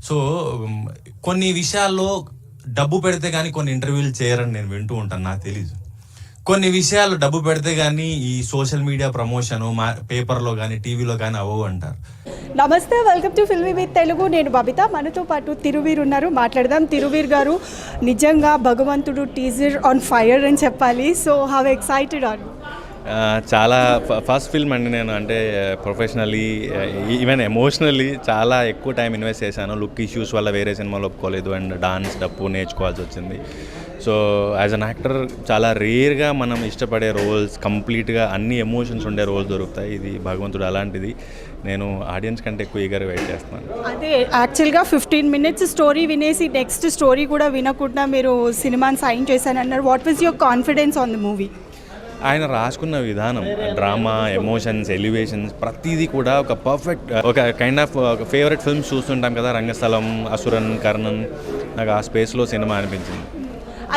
So కొన్ని విషయాల్లో డబ్బు పెడితే కానీ కొన్ని ఇంటర్వ్యూలు చేయరని నేను వింటూ ఉంటాను, నాకు తెలీదు. కొన్ని విషయాలు డబ్బు పెడితే కానీ ఈ సోషల్ మీడియా ప్రమోషన్ పేపర్లో కానీ టీవీలో కానీ అవ్వవు అంటారు. నమస్తే, welcome to filmy with Telugu. నేను బబిత. మనతో పాటు తిరువీర్ ఉన్నారు, మాట్లాడదాం. తిరువీర్ గారు, నిజంగా భగవంతుడు టీజర్ ఆన్ ఫైర్ అని చెప్పాలి. So how excited are you? చాలా ఫస్ట్ ఫిల్మ్ అండి. నేను అంటే ప్రొఫెషనల్లీ ఈవెన్ ఎమోషనల్లీ చాలా ఎక్కువ టైం ఇన్వెస్ట్ చేశాను. లుక్ ఇష్యూస్ వల్ల వేరే సినిమాలు ఒప్పుకోలేదు అండ్ డాన్స్ డప్పు నేర్చుకోవాల్సి వచ్చింది. సో యాజ్ అన్ యాక్టర్ చాలా రేర్గా మనం ఇష్టపడే రోల్స్, కంప్లీట్గా అన్ని ఎమోషన్స్ ఉండే రోల్స్ దొరుకుతాయి. ఇది భగవంతుడు అలాంటిది. నేను ఆడియన్స్ కంటే ఎక్కువ ఈగర్ వెయిట్ చేస్తున్నాను. అదే యాక్చువల్గా 15 minutes స్టోరీ వినేసి నెక్స్ట్ స్టోరీ కూడా వినకుండా మీరు సినిమాని సైన్ చేశానన్నారు. What was your confidence on the movie? ఆయన రాసుకున్న విధానం, డ్రామా, ఎమోషన్స్, ఎలివేషన్స్, ప్రతిదీ కూడా ఒక పర్ఫెక్ట్, ఒక కైండ్ ఆఫ్ ఒక ఫేవరెట్ ఫిల్మ్స్ చూస్తుంటాం కదా, రంగస్థలం, అసురన్, కర్ణన్. నాకు ఆ స్పేస్లో సినిమా అనిపించింది.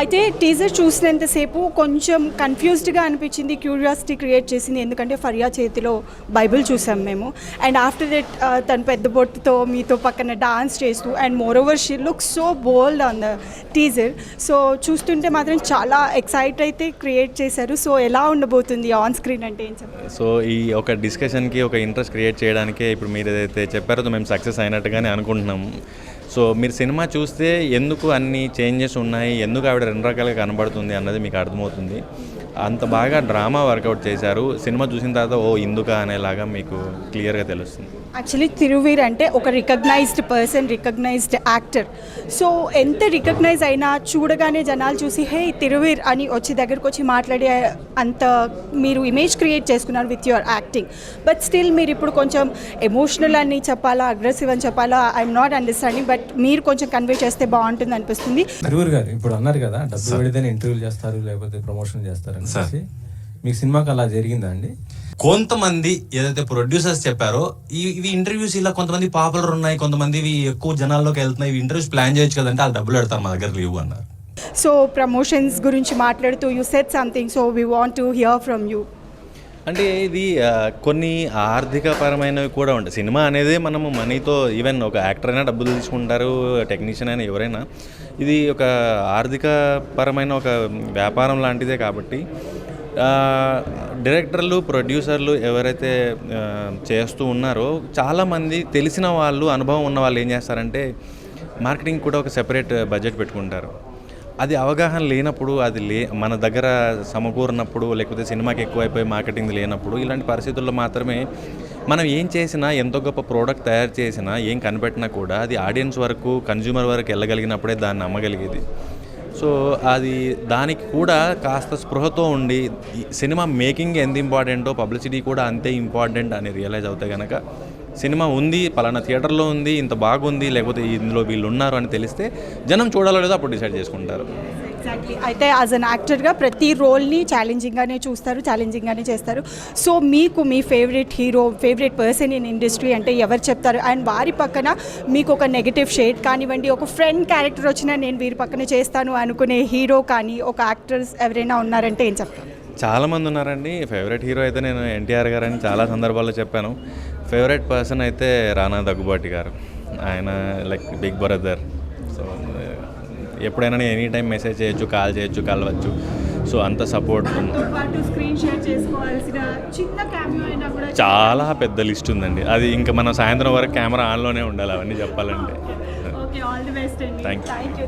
అయితే టీజర్ చూసినంతసేపు కొంచెం కన్ఫ్యూజ్డ్గా అనిపించింది, క్యూరియాసిటీ క్రియేట్ చేసింది. ఎందుకంటే ఫరియా చేతిలో బైబిల్ చూసాం మేము. అండ్ ఆఫ్టర్ దట్ తను పెద్ద బొట్టుతో మీతో పక్కన డాన్స్ చేస్తూ, and more over she look so bold on the teaser. So చూస్తుంటే మాత్రం చాలా ఎక్సైట్ అయితే క్రియేట్ చేశారు. సో ఎలా ఉండబోతుంది ఆన్ స్క్రీన్ అంటే ఏం చెప్పారు? సో ఈ ఒక డిస్కషన్కి ఒక ఇంట్రెస్ట్ క్రియేట్ చేయడానికే ఇప్పుడు మీరు ఏదైతే చెప్పారో మేము సక్సెస్ అయినట్టుగానే అనుకుంటున్నాము. సో మీరు సినిమా చూస్తే ఎందుకు అన్ని చేంజెస్ ఉన్నాయి, ఎందుకు ఆవిడ 2 రకాలుగా కనబడుతుంది అన్నది మీకు అర్థమవుతుంది. అంత బాగా డ్రామా వర్కౌట్ చేశారు. సినిమా చూసిన తర్వాత ఓ ఇందుక అనేలాగా మీకు క్లియర్గా తెలుస్తుంది. యాక్చువల్లీ తిరువీర్ అంటే ఒక recognised person, recognised actor. So ఎంత రికగ్నైజ్ అయినా చూడగానే జనాలు చూసి హే తిరువీర్ అని వచ్చి దగ్గరకు వచ్చి మాట్లాడే అంత మీరు ఇమేజ్ క్రియేట్ చేసుకున్నారు with your acting. But still మీరు ఇప్పుడు కొంచెం ఎమోషనల్ అని చెప్పాలా, అగ్రెసివ్ అని చెప్పాలా, ఐఎమ్ నాట్ అండర్స్టాండింగ్. బట్ మీరు కొంచెం కన్వే చేస్తే బాగుంటుంది అనిపిస్తుంది. తిరువీర్ గారు ఇప్పుడు అన్నారు కదా, డబ్బు పెడితేనే ఇంటర్వ్యూలు చేస్తారు లేకపోతే ప్రమోషన్ చేస్తారు అని. మీకు సినిమాకి అలా జరిగిందా అండి? కొంతమంది ఏదైతే ప్రొడ్యూసర్స్ చెప్పారో ఇవి ఇంటర్వ్యూస్ ఇలా కొంతమంది పాపులర్ ఉన్నాయి, కొంతమంది ఇవి ఎక్కువ జనాల్లోకి వెళ్తున్నాయి, ఇవి ఇంటర్వ్యూస్ ప్లాన్ చేయొచ్చు కదంటే వాళ్ళు డబ్బులు పెడతారు, మా దగ్గర లేవు అన్నారు. సో ప్రమోషన్స్ గురించి మాట్లాడుతూ you said something, so we want to hear from you. అంటే ఇది కొన్ని ఆర్థికపరమైనవి కూడా ఉంటాయి. సినిమా అనేది మనము మనీతో, ఈవెన్ ఒక యాక్టర్ అయినా డబ్బులు తీసుకుంటారు, టెక్నీషియన్ అయినా ఎవరైనా. ఇది ఒక ఆర్థికపరమైన ఒక వ్యాపారం లాంటిదే. కాబట్టి డైరెక్టర్లు, ప్రొడ్యూసర్లు ఎవరైతే చేస్తూ ఉన్నారో చాలామంది తెలిసిన వాళ్ళు, అనుభవం ఉన్న వాళ్ళు ఏం చేస్తారంటే మార్కెటింగ్ కూడా ఒక సెపరేట్ బడ్జెట్ పెట్టుకుంటారు. అది అవగాహన లేనప్పుడు, అది మన దగ్గర సమకూరినప్పుడు, లేకపోతే సినిమాకి ఎక్కువైపోయి మార్కెటింగ్ లేనప్పుడు, ఇలాంటి పరిస్థితుల్లో మాత్రమే మనం ఏం చేసినా, ఎంతో గొప్ప ప్రోడక్ట్ తయారు చేసినా, ఏం కనిపెట్టినా కూడా అది ఆడియన్స్ వరకు, కన్జ్యూమర్ వరకు వెళ్ళగలిగినప్పుడే దాన్ని అమ్మగలిగేది. సో అది దానికి కూడా కాస్త స్పృహతో ఉండి సినిమా మేకింగ్ ఎంత ఇంపార్టెంటో పబ్లిసిటీ కూడా అంతే ఇంపార్టెంట్ అని రియలైజ్ అవుతే కనుక సినిమా ఉంది, పలానా థియేటర్లో ఉంది, ఇంత బాగుంది, లేకపోతే ఇందులో వీళ్ళు ఉన్నారు అని తెలిస్తే జనం చూడాలో లేదో అప్పుడు డిసైడ్ చేసుకుంటారు. ఎగ్జాక్ట్లీ. అయితే యాజ్ అన్ యాక్టర్గా ప్రతి రోల్ని ఛాలెంజింగ్గానే చూస్తారు, ఛాలెంజింగ్గానే చేస్తారు. సో మీకు మీ favourite hero, favourite person in industry అంటే ఎవరు చెప్తారు? అండ్ వారి పక్కన మీకు ఒక నెగటివ్ షేడ్ కానివ్వండి, ఒక ఫ్రెండ్ క్యారెక్టర్ వచ్చినా నేను వీరి పక్కన చేస్తాను అనుకునే హీరో కానీ, ఒక యాక్టర్స్ ఎవరైనా ఉన్నారంటే ఏం చెప్తారు? చాలామంది ఉన్నారండి. ఫేవరెట్ హీరో అయితే నేను ఎన్టీఆర్ గారు అని చాలా సందర్భాల్లో చెప్పాను. ఫేవరెట్ పర్సన్ అయితే రానా దగ్గుబాటి గారు. ఆయన లైక్ బిగ్ బ్రదర్. సో ఎప్పుడైనా నేను ఎనీ టైం మెసేజ్ చేయొచ్చు, కాల్ చేయొచ్చు, కలవచ్చు. సో అంత సపోర్ట్ చాలా పెద్ద లిస్ట్ ఉందండి. అది ఇంకా మనం సాయంత్రం వరకు కెమెరా ఆన్లోనే ఉండాలి అవన్నీ చెప్పాలంటే. Thank you.